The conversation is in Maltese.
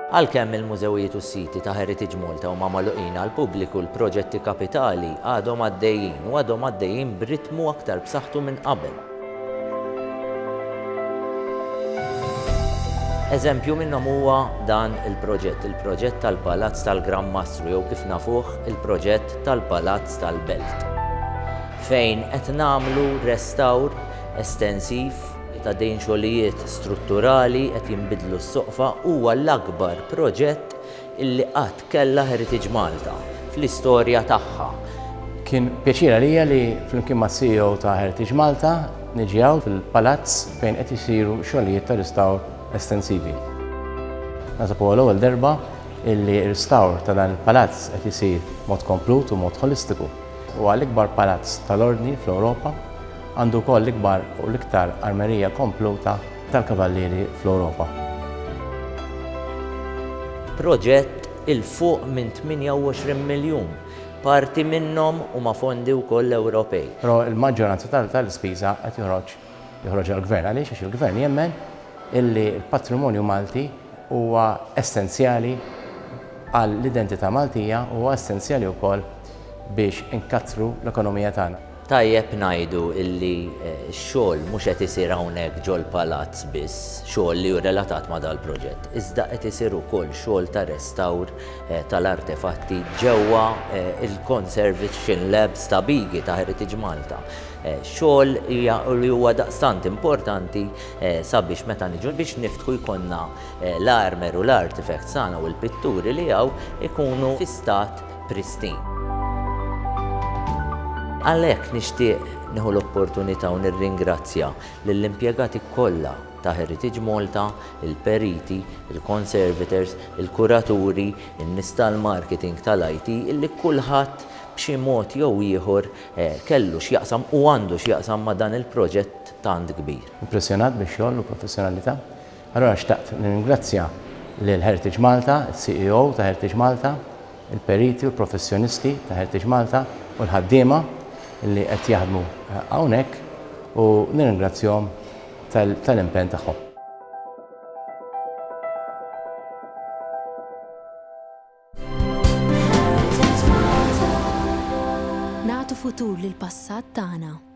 Għalkemm il-mużewijiet u s-siti ta' Heritage Malta huma magħluqin għall pubbliku l-proġetti kapitali għadhom għaddejjin b'ritmu aktar b'saħħtu minn qabel. Eżempju minnhom huwa dan il-proġett tal-Palazz tal-Gran Mastru jew kif nafuh il-proġett tal-Palazz tal-Belt. Fejn qed nagħmlu restawr estensiv ta' dejn xogħlijiet strutturali qed jinbidlu s-soqfa huwa l-akbar proġett illi qatt kellha Heritage Malta fl-istorja tagħha. Kien pjaċir għalija li flimkien ma' CEO ta' Heritage Malta niġi hawn fil-palazz fejn qed isiru xogħlijiet ta' ristawr estensivi. Nasab huwa l-ewwel darba illi r-ristawr ta' dan il-palazz qed isir mod komplut u mod holistiku. Huwa l-ikbar palazz tal-ordni fl-Ewropa, għandu wkoll l-ikbar u l-iktar armerija kompluta tal-kavallieri fl-Ewropa. Proġett il fuq minn 28 miljun, parti minnhom huma fondi wkoll Ewropej. Però il-maġġoranza tal-ispiża qed joħroġ għall-Gvern għaliex il-Gvern jemmen illi l-patrimonju Malti huwa essenzjali għall-identità Maltija u huwa essenzjali wkoll biex inkattru l-ekonomija tagħna. Tajjeb ngħidu illi x-xogħol mhux qed isir hawnhekk ġol palazz biss, xogħol li hu relatat ma' dal-proġett. Iżda qed isir ukoll xogħol ta' restawr tal-artefatti ġewwa il-Conservation Labs ta' Bigi ta' Heritage Malta. Xogħol li huwa daqstant importanti sabiex meta niġu biex niftħu jkollna l-armer u l-artifacts tagħna u l-pitturi li hawn ikunu fi stat pristin. Għalhekk nixtieq nieħu l-opportunità u nirringrazzja lill-impjegati kollha ta' Heritage Malta, il-periti, il-conservators, il-kuraturi, in-nies tal-marketing tal-IT illi kulħadd b'xi mod jew ieħor kellu x'jaqsam u għandu x'jaqsam ma' dan il-proġett tant kbir. Impressjonat bix-xogħol u professjonalità. Allura xtaqt nirringrazzja lil Heritage Malta, il-CEO ta' Heritage Malta, il-periti u l-professjonisti ta' Heritage Malta u l-ħaddiema illi qed jaħdmu hawnhekk u nirringrazzjahom tal-impenn tagħhom. Nagħtu futur lill-passat tagħna.